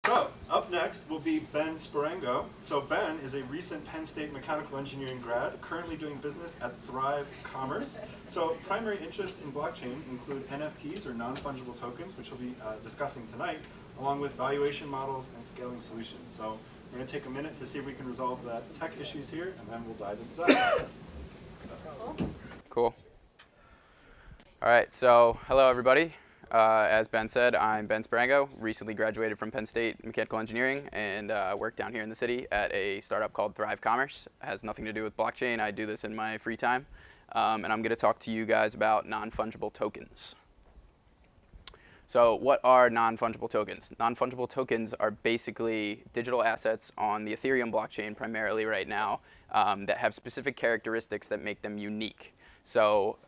So, up next will be Ben Sparengo. So Ben is a recent Penn State mechanical engineering grad, currently doing business at Thrive Commerce. So primary interests in blockchain include NFTs, or non-fungible tokens, which we'll be discussing tonight, along with valuation models and scaling solutions. So we're going to take a minute to see if we can resolve the tech issues here, and then we'll dive into that. Cool. All right, so hello everybody. As Ben said, I'm Ben Sparengo, recently graduated from Penn State Mechanical Engineering, and work down here in the city at a startup called Thrive Commerce. It has nothing to do with blockchain. I do this in my free time, and I'm going to talk to you guys about non-fungible tokens. So what are non-fungible tokens? Non-fungible tokens are basically digital assets on the Ethereum blockchain primarily right now that have specific characteristics that make them unique. So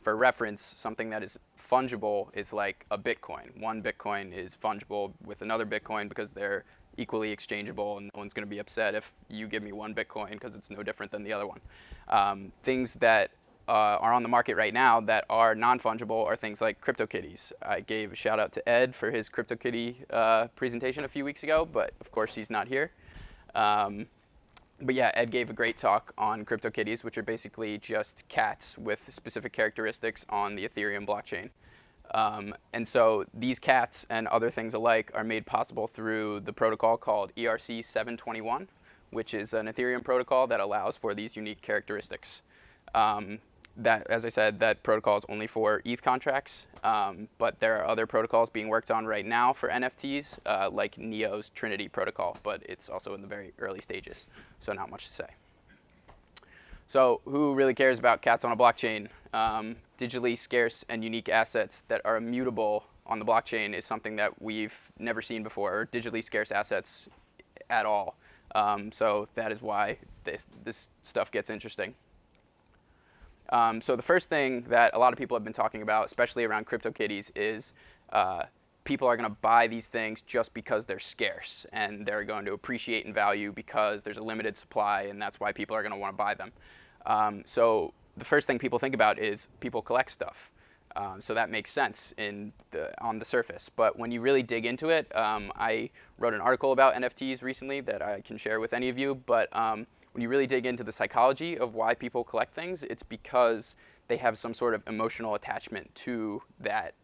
for reference, something that is fungible is like a Bitcoin. One Bitcoin is fungible with another Bitcoin because they're equally exchangeable, and no one's going to be upset if you give me one Bitcoin because it's no different than the other one. Things that are on the market right now that are non-fungible are things like CryptoKitties. I gave a shout out to Ed for his CryptoKitty presentation a few weeks ago, but of course he's not here. But yeah, Ed gave a great talk on CryptoKitties, which are basically just cats with specific characteristics on the Ethereum blockchain. And so these cats and other things alike are made possible through the protocol called ERC 721, which is an Ethereum protocol that allows for these unique characteristics. That, as I said, that protocol is only for ETH contracts, but there are other protocols being worked on right now for NFTs, like Neo's Trinity protocol, but it's also in the very early stages, so not much to say. So who really cares about cats on a blockchain? Digitally scarce and unique assets that are immutable on the blockchain is something that we've never seen before, or digitally scarce assets at all. So that is why this stuff gets interesting. So the first thing that a lot of people have been talking about, especially around CryptoKitties, is people are going to buy these things just because they're scarce, and they're going to appreciate in value because there's a limited supply, and that's why people are going to want to buy them. So the first thing people think about is people collect stuff. So that makes sense on the surface. But when you really dig into it, I wrote an article about NFTs recently that I can share with any of you, but when you really dig into the psychology of why people collect things, it's because they have some sort of emotional attachment to that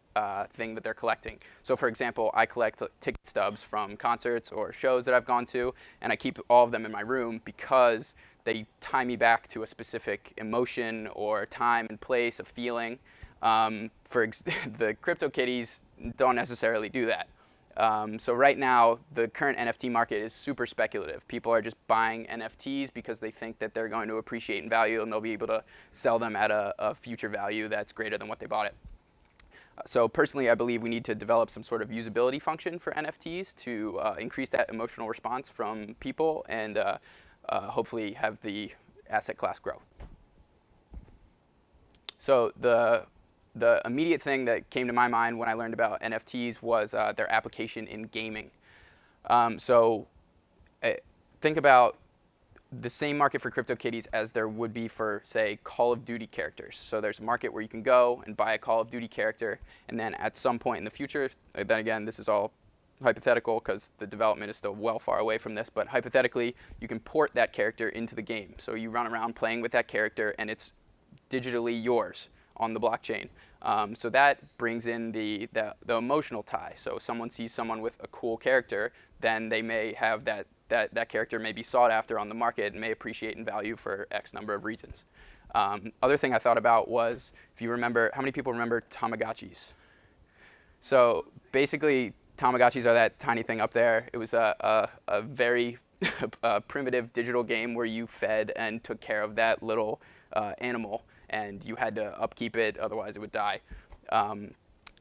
thing that they're collecting. So for example, I collect ticket stubs from concerts or shows that I've gone to, and I keep all of them in my room because they tie me back to a specific emotion or time and place, a feeling. The CryptoKitties don't necessarily do that. So right now, the current NFT market is super speculative. People are just buying NFTs because they think that they're going to appreciate in value, and they'll be able to sell them at a future value that's greater than what they bought it. So personally, I believe we need to develop some sort of usability function for NFTs to increase that emotional response from people and hopefully have the asset class grow. So the immediate thing that came to my mind when I learned about NFTs was their application in gaming. Think about the same market for CryptoKitties as there would be for, say, Call of Duty characters. So there's a market where you can go and buy a Call of Duty character, and then at some point in the future, then again, this is all hypothetical because the development is still well far away from this, but hypothetically, you can port that character into the game. So you run around playing with that character, and it's digitally yours on the blockchain. So that brings in the emotional tie. So someone sees someone with a cool character, then they may have that character may be sought after on the market and may appreciate in value for X number of reasons. Other thing I thought about was, if you remember, how many people remember Tamagotchis? So basically, Tamagotchis are that tiny thing up there. It was a very primitive digital game where you fed and took care of that little animal, and you had to upkeep it, otherwise it would die.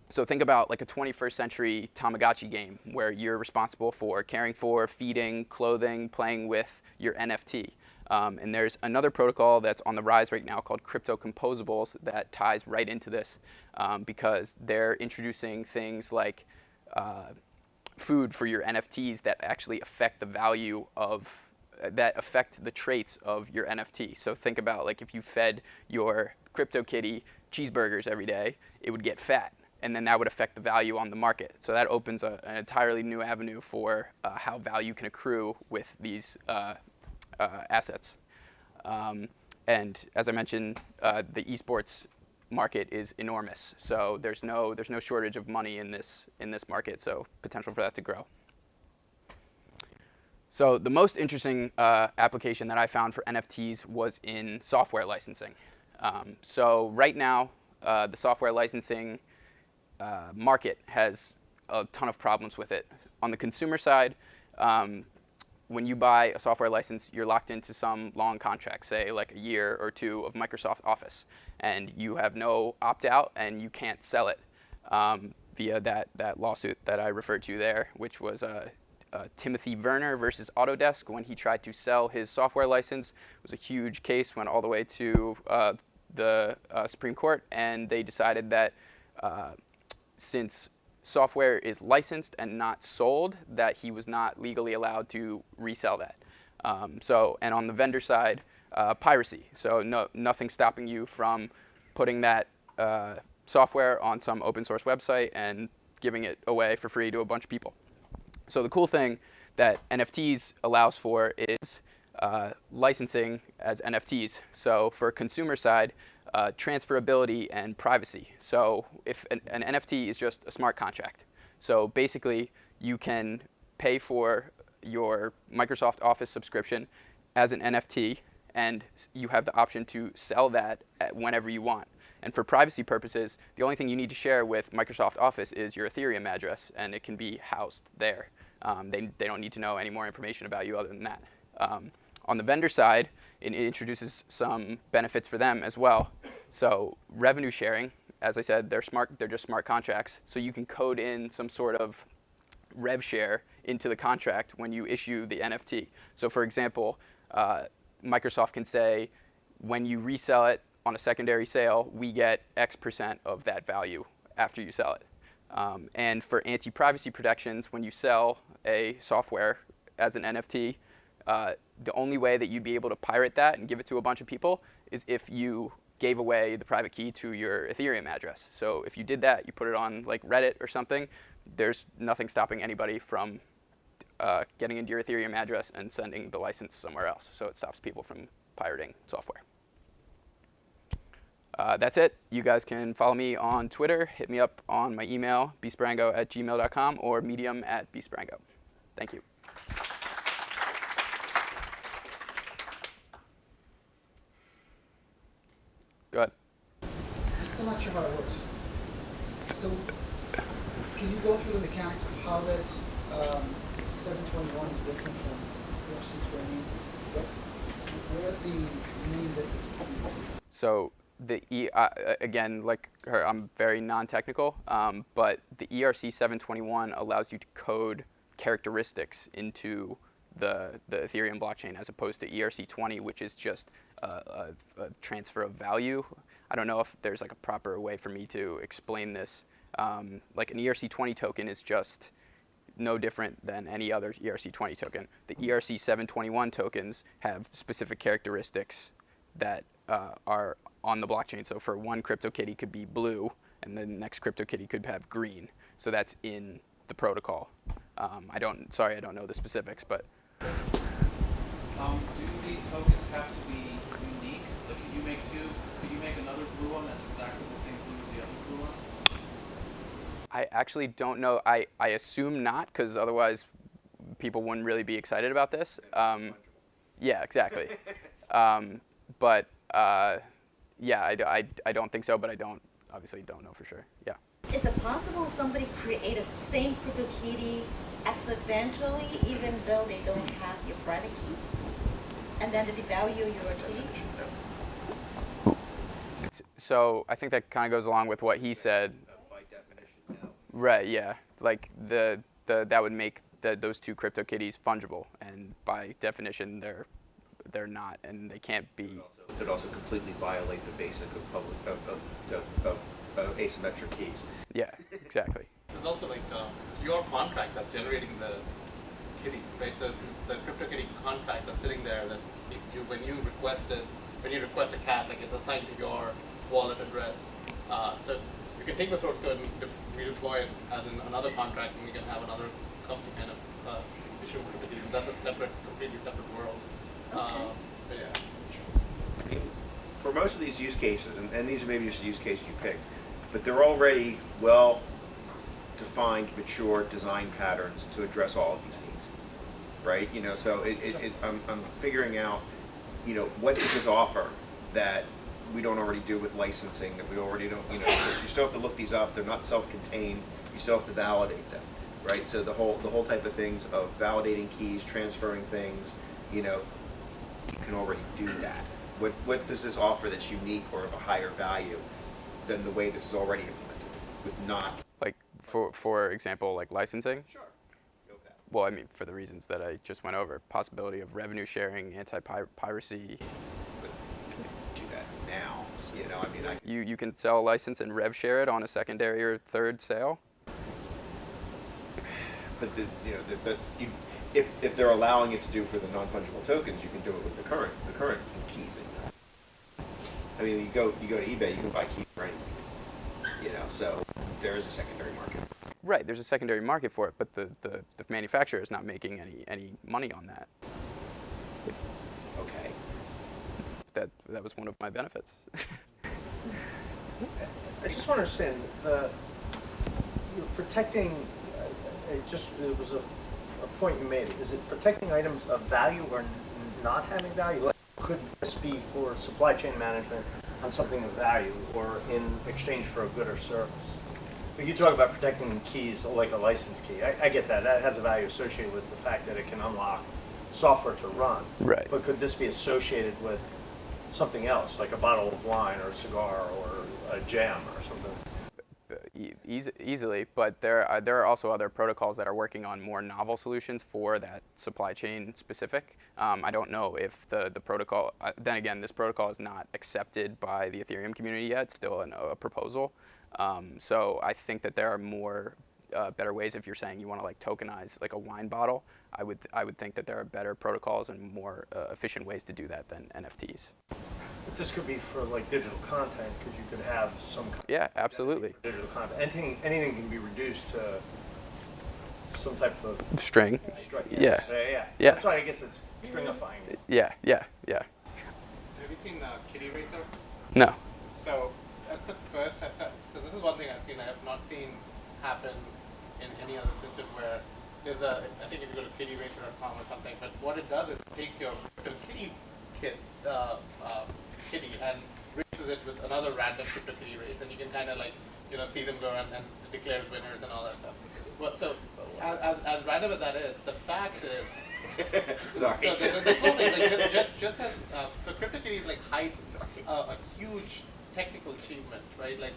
So think about like a 21st century Tamagotchi game where you're responsible for caring for, feeding, clothing, playing with your NFT. And there's another protocol that's on the rise right now called crypto composables that ties right into this because they're introducing things like food for your NFTs that actually affect the value of that affect the traits of your NFT. So think about like if you fed your CryptoKitty cheeseburgers every day, it would get fat. and then that would affect the value on the market. So that opens an entirely new avenue for how value can accrue with these assets. And as I mentioned, the esports market is enormous. So there's no shortage of money in this market. So potential for that to grow. So the most interesting application that I found for NFTs was in software licensing. So right now, the software licensing market has a ton of problems with it. On the consumer side, when you buy a software license, you're locked into some long contract, say like a year or two of Microsoft Office, and you have no opt-out and you can't sell it via that lawsuit that I referred to there, which was Timothy Werner versus Autodesk. When he tried to sell his software license, it was a huge case, went all the way to the Supreme Court, and they decided that since software is licensed and not sold, that he was not legally allowed to resell that. And on the vendor side, piracy. So nothing stopping you from putting that software on some open source website and giving it away for free to a bunch of people. So the cool thing that NFTs allows for is licensing as NFTs. So for consumer side, transferability and privacy. So if an NFT is just a smart contract. So basically, you can pay for your Microsoft Office subscription as an NFT, and you have the option to sell that whenever you want. And for privacy purposes, the only thing you need to share with Microsoft Office is your Ethereum address, and it can be housed there. They don't need to know any more information about you other than that. On the vendor side, it introduces some benefits for them as well. So revenue sharing, as I said, they're just smart contracts. So you can code in some sort of rev share into the contract when you issue the NFT. So for example, Microsoft can say, when you resell it on a secondary sale, we get X% of that value after you sell it. And for anti-privacy protections, when you sell a software as an NFT, the only way that you'd be able to pirate that and give it to a bunch of people is if you gave away the private key to your Ethereum address. So if you did that, you put it on like Reddit or something, there's nothing stopping anybody from getting into your Ethereum address and sending the license somewhere else. So it stops people from pirating software. That's it. You guys can follow me on Twitter, hit me up on my email, bsparango@gmail.com, or medium@bsparango. Thank you. Go ahead. I'm still not sure how it works. So, can you go through the mechanics of how that 721 is different from ERC20? Where's the main difference between the two? So again, like her, I'm very non-technical, but the ERC 721 allows you to code characteristics into the Ethereum blockchain, as opposed to ERC20, which is just a transfer of value. I don't know if there's like a proper way for me to explain this. Like an ERC20 token is just no different than any other ERC20 token. The ERC 721 tokens have specific characteristics that are on the blockchain. So for one CryptoKitty could be blue, and the next CryptoKitty could have green. So that's in the protocol. I don't know the specifics, but. Do the tokens have to be unique? Like, could you make another blue one that's exactly the same blue as the other blue one? I actually don't know. I assume not, because otherwise people wouldn't really be excited about this. Yeah, exactly. But yeah, I don't think so, but I obviously don't know for sure. Yeah. Is it possible somebody create a same CryptoKitty accidentally, even though they don't have your private key, and then they devalue your kitty? So I think that kind of goes along with what he said. By definition, no. Right. Yeah. Like that would make those two CryptoKitties fungible, and by definition they're not, and they can't be. It could also completely violate the basic of asymmetric keys. Yeah. Exactly. There's also like your contract that's generating the kitty, right? So the CryptoKitty contract that's sitting there, that when you request a cat, like it's assigned to your wallet address. So we can take the source code and redeploy it as in another contract, and we can have another company kind of issue crypto keys. That's a separate, completely separate world. But yeah. For most of these use cases, and these are maybe just the use cases you pick, but they're already well defined, mature design patterns to address all of these needs, right? You know, so I'm figuring out, you know, what is his offer that we don't already do with licensing, that we already don't, you know, because you still have to look these up. They're not self-contained. You still have to validate them, right? So the whole type of things of validating keys, transferring things, you know, you can already do that. What does this offer that's unique or of a higher value than the way this is already implemented with not? Like for example, like licensing. Sure. Go with that. Well, I mean, for the reasons that I just went over, possibility of revenue sharing, anti-piracy. But do that now. You know, I mean, You can sell a license and rev share it on a secondary or third sale. but if they're allowing it to do for the non-fungible tokens, you can do it with the current keys. I mean, you go to eBay, you can buy keys for anything. You know, so there is a secondary market. Right, there's a secondary market for it, but the manufacturer is not making any money on that. Okay. That was one of my benefits. I just want to understand you're protecting. It was a point you made. Is it protecting items of value or not having value? Like, could this be for supply chain management on something of value, or in exchange for a good or service? But you talk about protecting keys, like a license key. I get that. That has a value associated with the fact that it can unlock software to run. Right. But could this be associated with something else, like a bottle of wine or a cigar or a jam or something? Easily, but there are also other protocols that are working on more novel solutions for that supply chain specific. I don't know if the protocol, then again, this protocol is not accepted by the Ethereum community yet. It's still a proposal. So I think that there are more better ways. If you're saying you want to like tokenize like a wine bottle, I would think that there are better protocols and more efficient ways to do that than NFTs. But this could be for like digital content, because you could have some kind Yeah, absolutely. of digital content. Anything can be reduced to some type of String. strike. Yeah. Yeah. Yeah. That's why I guess it's stringifying it. Yeah. Have you seen Kitty Racer? No. So that's the first time. So this is one thing I've seen. I have not seen happen in any other system where there's I think if you go to kittyracer.com or something, but what it does is it takes your kitty kit, kitty, and races it with another random crypto kitty race, and you can kind of like, you know, see them go and declare winners and all that stuff. But so as random as that is, the fact is. Sorry. So the whole thing, like, just as so CryptoKitties like hides a huge technical achievement, right? Like,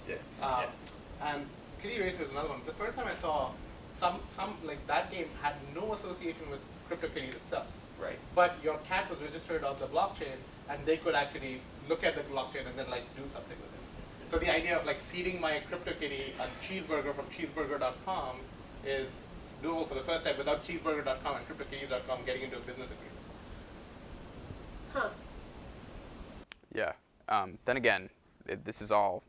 and Kitty Racer is another one. It's the first time I saw some like that game had no association with CryptoKitties itself. Right. But your cat was registered on the blockchain, and they could actually look at the blockchain and then like do something with it. So the idea of like feeding my CryptoKitty a cheeseburger from cheeseburger.com is doable for the first time without cheeseburger.com and cryptokitties.com getting into a business agreement. Huh. Yeah. Then again, this is all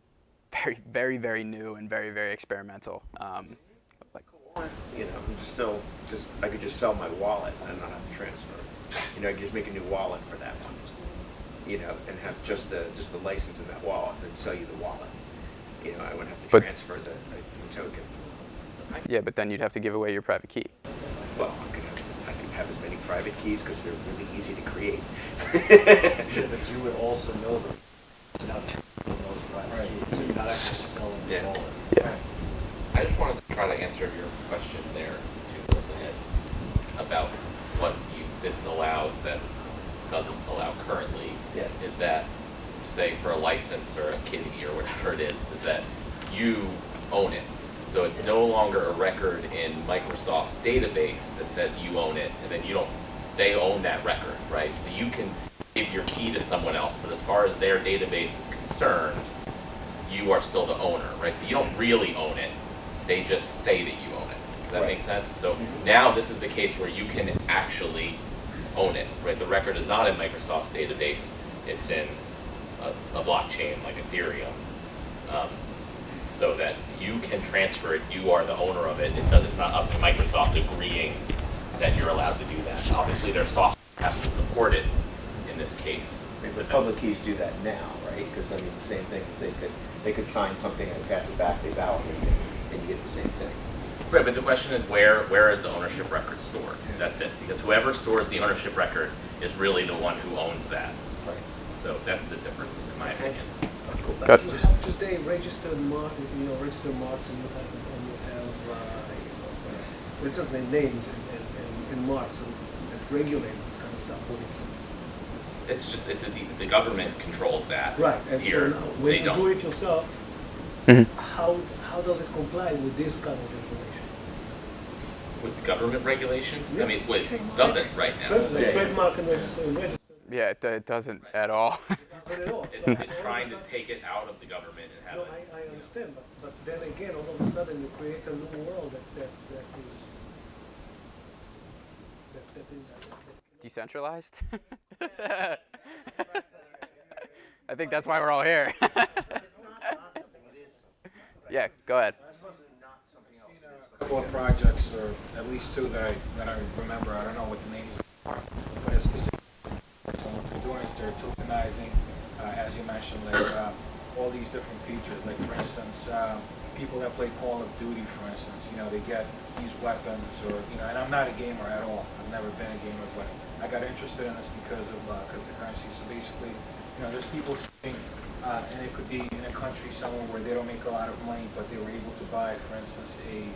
very, very, very new and very, very experimental. You know, because I could just sell my wallet and not have to transfer. You know, I could just make a new wallet for that one. You know, and have just the license in that wallet, and then sell you the wallet. You know, I wouldn't have to transfer the token. Yeah, but then you'd have to give away your private key. Well, I can have as many private keys because they're really easy to create. But you would also know them. So now two people know the private key, so you're not actually selling the Yeah. wallet. Yeah. I just wanted to try to answer your question there, too, Melissa, about what this allows that doesn't allow currently. Yeah. Is that, say, for a license or a kitty or whatever it is that you own it. So it's no longer a record in Microsoft's database that says you own it, and then they own that record, right? So you can give your key to someone else, but as far as their database is concerned, you are still the owner, right? So you don't really own it. They just say that you own it. Does that make sense? So now this is the case where you can actually own it, right? The record is not in Microsoft's database. It's in a blockchain like Ethereum. so that you can transfer it, you are the owner of it, it's not up to Microsoft agreeing that you're allowed to do that. Obviously their software has to support it in this case. The public keys do that now, right? Because I mean, the same thing is they could sign something and pass it back, they validate it, and you get the same thing. Right, but the question is where is the ownership record stored? That's it. Because whoever stores the ownership record is really the one who owns that. Right. So that's the difference, in my opinion. Good. You have to stay registered mark, registered marks, and you have, for instance, the names and marks and regulates this kind of stuff. When The government controls that. right, and Here, so now, when they you don't. do it yourself, Mhm. how does it comply with this kind of information? With the government regulations? I mean, Yes. it doesn't right now. Trademark and register. Yeah, it doesn't at all. Not at all. It's, So it's all trying of a to sudden- take it out of the government and have No, it. I understand, but then again, all of a sudden you create a new world that is. That is. Decentralized? I think that's why we're all here. Yeah, go ahead. Couple of projects, or at least two that I remember. I don't know what the names are, but it's specific. So what they're doing is they're tokenizing, as you mentioned, like all these different features. Like for instance, people that play Call of Duty, for instance, they get these weapons, or and I'm not a gamer at all. I've never been a gamer, but I got interested in this because of cryptocurrency. So basically, there's people sitting, and it could be in a country somewhere where they don't make a lot of money, but they were able to buy, for instance, a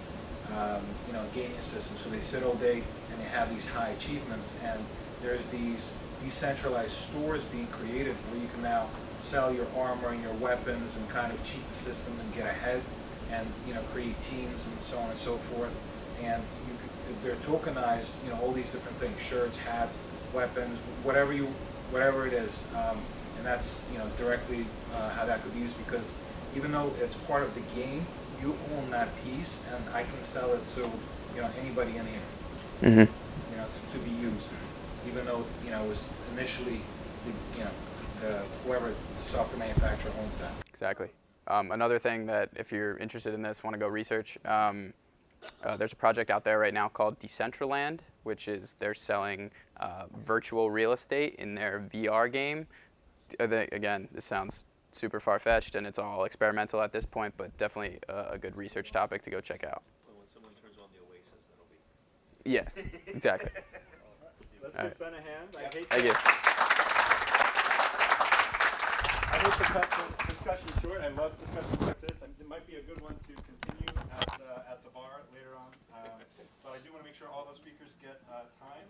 gaming system. So they sit all day and they have these high achievements, and there's these decentralized stores being created where you can now sell your armor and your weapons and kind of cheat the system and get ahead, and create teams and so on and so forth. And they're tokenized, all these different things: shirts, hats, weapons, whatever it is. And that's directly how that could be used, because even though it's part of the game, you own that piece, and I can sell it to anybody in here, Mm-hmm. to be used, even though it was initially whoever the software manufacturer owns that. Exactly. Another thing that, if you're interested in this, want to go research, there's a project out there right now called Decentraland, which is they're selling virtual real estate in their VR game. Again, this sounds super far-fetched and it's all experimental at this point, but definitely a good research topic to go check out. Well, when someone turns on the Oasis, that'll be. Yeah, exactly. Let's All give Ben a hand. Thank you. I hate to cut the discussion short. I love discussions like this, and it might be a good one to continue at the bar later on. But I do want to make sure all those speakers get time.